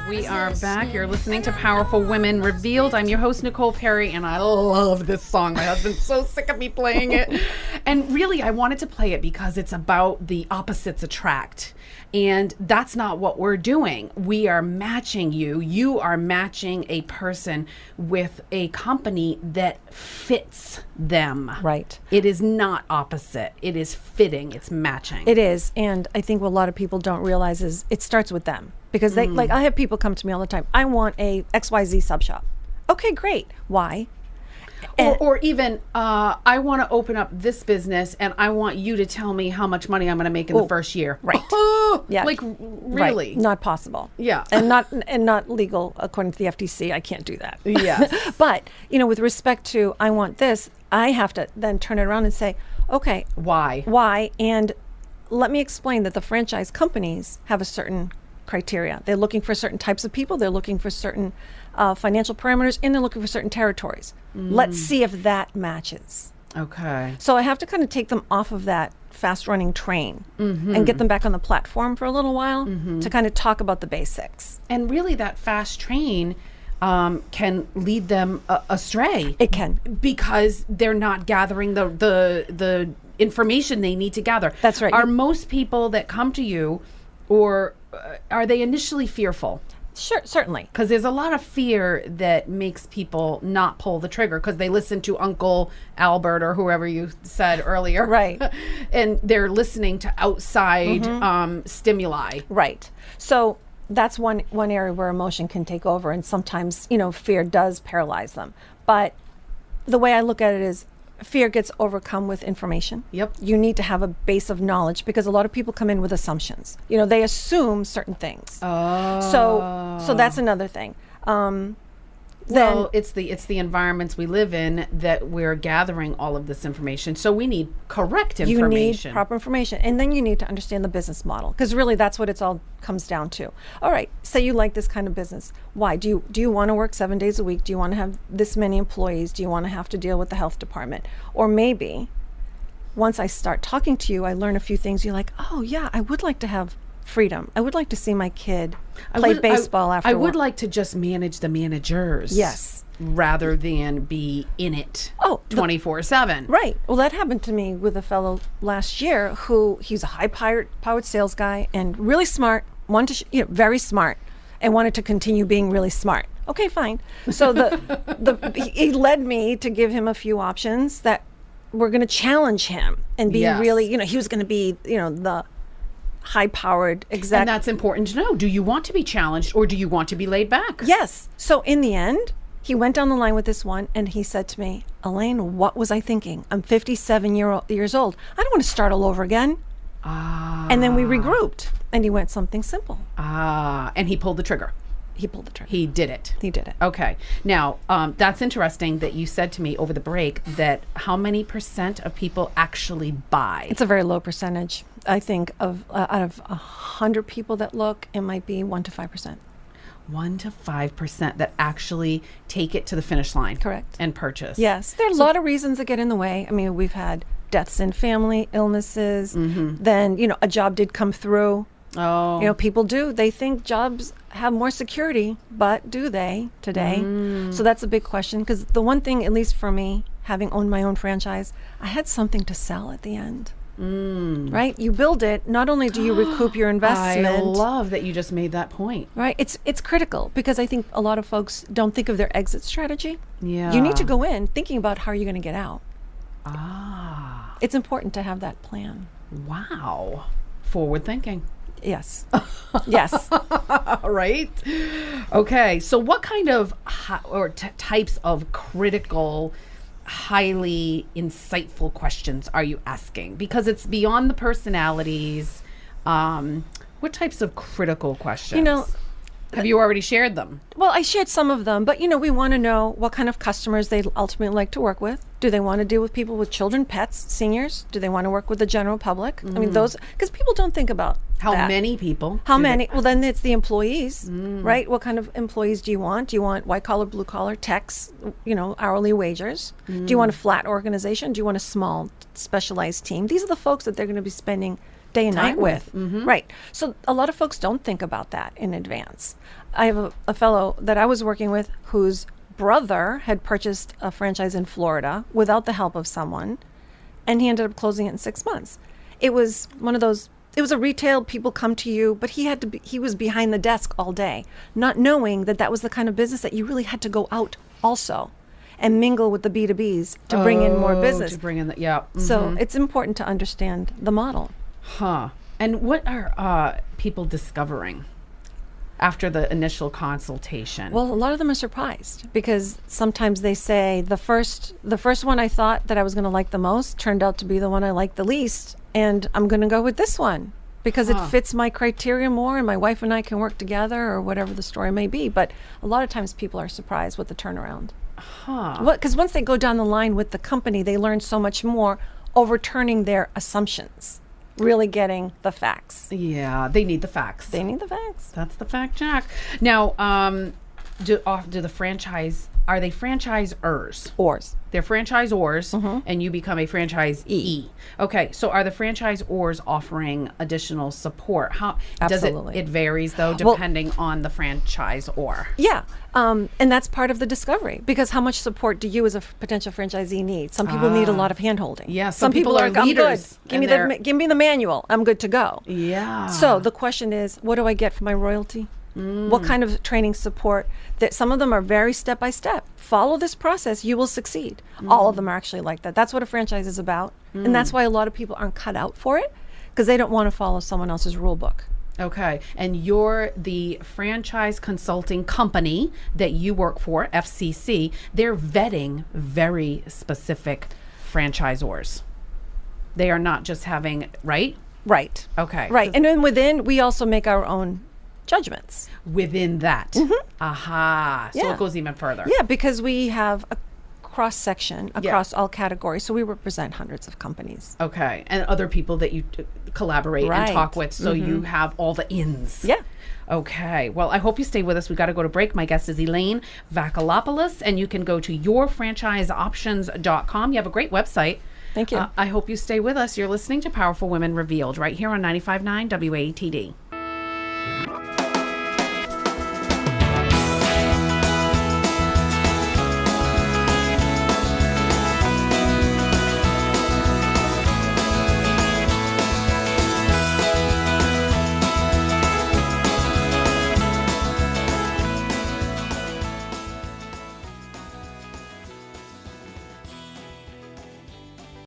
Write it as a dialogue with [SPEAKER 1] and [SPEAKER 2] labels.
[SPEAKER 1] We are back. You're listening to Powerful Women Revealed. I'm your host, Nicole Perry, and I love this song. My husband's so sick of me playing it. And really, I wanted to play it because it's about the opposites attract. And that's not what we're doing. We are matching you. You are matching a person with a company that fits them.
[SPEAKER 2] Right.
[SPEAKER 1] It is not opposite. It is fitting. It's matching.
[SPEAKER 2] It is. And I think what a lot of people don't realize is it starts with them. Because they like, I have people come to me all the time. I want a XYZ sub shop. Okay, great. Why?
[SPEAKER 1] Or even, I want to open up this business and I want you to tell me how much money I'm going to make in the first year.
[SPEAKER 2] Right.
[SPEAKER 1] Yeah. Like, really?
[SPEAKER 2] Right. Not possible.
[SPEAKER 1] Yeah.
[SPEAKER 2] And not legal according to the FTC. I can't do that.
[SPEAKER 1] Yes.
[SPEAKER 2] But, with respect to I want this, I have to then turn it around and say, okay.
[SPEAKER 1] Why?
[SPEAKER 2] And let me explain that the franchise companies have a certain criteria. They're looking for certain types of people. They're looking for certain financial parameters, and they're looking for certain territories. Let's see if that matches.
[SPEAKER 1] Okay.
[SPEAKER 2] So I have to kind of take them off of that fast-running train and get them back on the platform for a little while to kind of talk about the basics.
[SPEAKER 1] And really, that fast train can lead them astray.
[SPEAKER 2] It can.
[SPEAKER 1] Because they're not gathering the information they need to gather.
[SPEAKER 2] That's right.
[SPEAKER 1] Are most people that come to you, or are they initially fearful?
[SPEAKER 2] Sure, certainly.
[SPEAKER 1] Because there's a lot of fear that makes people not pull the trigger because they listen to Uncle Albert or whoever you said earlier.
[SPEAKER 2] Right.
[SPEAKER 1] And they're listening to outside stimuli.
[SPEAKER 2] Right. So that's one area where emotion can take over. And sometimes, fear does paralyze them. But the way I look at it is fear gets overcome with information.
[SPEAKER 1] Yep.
[SPEAKER 2] You need to have a base of knowledge because a lot of people come in with assumptions. They assume certain things.
[SPEAKER 1] Oh.
[SPEAKER 2] So that's another thing.
[SPEAKER 1] Well, it's the environments we live in that we're gathering all of this information. So we need correct information.
[SPEAKER 2] You need proper information. And then you need to understand the business model because really that's what it's all comes down to. All right, say you like this kind of business. Why? Do you want to work 7 days a week? Do you want to have this many employees? Do you want to have to deal with the health department? Or maybe once I start talking to you, I learn a few things. You're like, oh yeah, I would like to have freedom. I would like to see my kid play baseball after
[SPEAKER 1] I would
[SPEAKER 2] work.
[SPEAKER 1] like to just manage the managers.
[SPEAKER 2] Yes.
[SPEAKER 1] Rather than be in it 24/7.
[SPEAKER 2] Right. Well, that happened to me with a fellow last year who he's a high-powered sales guy and really smart, wanted to, very smart, and wanted to continue being really smart. Okay, fine. So he led me to give him a few options that were going to challenge him and be really, he was going to be, the high-powered exec.
[SPEAKER 1] And that's important to know. Do you want to be challenged or do you want to be laid back?
[SPEAKER 2] Yes. So in the end, he went down the line with this one and he said to me, Elaine, what was I thinking? I'm 57 years old. I don't want to start all over again. And then we regrouped and he went something simple.
[SPEAKER 1] And he pulled the trigger.
[SPEAKER 2] He pulled the trigger.
[SPEAKER 1] He did it.
[SPEAKER 2] He did it.
[SPEAKER 1] Okay. Now, that's interesting that you said to me over the break that how many % of people actually buy?
[SPEAKER 2] It's a very low percentage. I think out of 100 people that look, it might be 1 to 5%.
[SPEAKER 1] 1 to 5% that actually take it to the finish line.
[SPEAKER 2] Correct.
[SPEAKER 1] And purchase.
[SPEAKER 2] Yes. There are a lot of reasons that get in the way. I mean, we've had deaths in family, illnesses. Then, a job did come through.
[SPEAKER 1] Oh.
[SPEAKER 2] People do. They think jobs have more security, but do they today? So that's a big question because the one thing, at least for me, having owned my own franchise, I had something to sell at the end. Right? You build it. Not only do you recoup your investment.
[SPEAKER 1] I love that you just made that point.
[SPEAKER 2] Right? It's critical because I think a lot of folks don't think of their exit strategy.
[SPEAKER 1] Yeah.
[SPEAKER 2] You need to go in thinking about how you're going to get out. It's important to have that plan.
[SPEAKER 1] Wow. Forward thinking.
[SPEAKER 2] Yes. Yes.
[SPEAKER 1] Right? Okay. So what kind of types of critical, highly insightful questions are you asking? Because it's beyond the personalities. What types of critical questions? Have you already shared them?
[SPEAKER 2] Well, I shared some of them, but we want to know what kind of customers they ultimately like to work with. Do they want to deal with people with children, pets, seniors? Do they want to work with the general public? I mean, those, because people don't think about
[SPEAKER 1] how
[SPEAKER 2] that.
[SPEAKER 1] many people.
[SPEAKER 2] How many? Well, then it's the employees, right? What kind of employees do you want? Do you want white collar, blue collar, techs, hourly wagers? Do you want a flat organization? Do you want a small specialized team? These are the folks that they're going to be spending day and
[SPEAKER 1] Time
[SPEAKER 2] night with.
[SPEAKER 1] with.
[SPEAKER 2] Right. So a lot of folks don't think about that in advance. I have a fellow that I was working with whose brother had purchased a franchise in Florida without the help of someone, and he ended up closing it in 6 months. It was one of those, it was a retail, people come to you, but he was behind the desk all day, not knowing that that was the kind of business that you really had to go out also and mingle with the B2Bs to bring in more business.
[SPEAKER 1] To bring in the, yeah.
[SPEAKER 2] So it's important to understand the model.
[SPEAKER 1] Huh. And what are people discovering after the initial consultation?
[SPEAKER 2] Well, a lot of them are surprised because sometimes they say the first one I thought that I was going to like the most turned out to be the one I liked the least, and I'm going to go with this one because it fits my criteria more, and my wife and I can work together, or whatever the story may be. But a lot of times people are surprised with the turnaround. Because once they go down the line with the company, they learn so much more, overturning their assumptions, really getting the facts.
[SPEAKER 1] Yeah, they need the facts.
[SPEAKER 2] They need the facts.
[SPEAKER 1] That's the fact, Jack. Now, do the franchise, are they franchisors?
[SPEAKER 2] Ors.
[SPEAKER 1] They're franchisors, and you become a franchisee. Okay, so are the franchisors offering additional support? How
[SPEAKER 2] Absolutely.
[SPEAKER 1] Does it varies though, depending on the franchisor?
[SPEAKER 2] Yeah, and that's part of the discovery, because how much support do you as a potential franchisee need? Some people need a lot of hand-holding.
[SPEAKER 1] Yeah, some people are
[SPEAKER 2] like, I'm
[SPEAKER 1] leaders,
[SPEAKER 2] good. Give me the manual. I'm good to go.
[SPEAKER 1] Yeah.
[SPEAKER 2] So the question is, what do I get for my royalty? What kind of training support? That some of them are very step by step. Follow this process, you will succeed. All of them are actually like that. That's what a franchise is about, and that's why a lot of people aren't cut out for it, because they don't want to follow someone else's rule book.
[SPEAKER 1] Okay, and you're the franchise consulting company that you work for, FCC. They're vetting very specific franchisors. They are not just having, right?
[SPEAKER 2] Right.
[SPEAKER 1] Okay.
[SPEAKER 2] Right. And then within, we also make our own judgments.
[SPEAKER 1] Within that. Aha. So
[SPEAKER 2] Yeah.
[SPEAKER 1] it goes even further.
[SPEAKER 2] Yeah, because we have a cross section across all categories. So we represent hundreds of companies.
[SPEAKER 1] Okay. And other people that you collaborate and
[SPEAKER 2] Right.
[SPEAKER 1] talk with. So you have all the ins.
[SPEAKER 2] Yeah.
[SPEAKER 1] Okay. Well, I hope you stay with us. We got to go to break. My guest is Elaine Vakalopoulos, and you can go to yourfranchiseoptions.com. You have a great website.
[SPEAKER 2] Thank you.
[SPEAKER 1] I hope you stay with us. You're listening to Powerful Women Revealed right here on 95.9 WATD.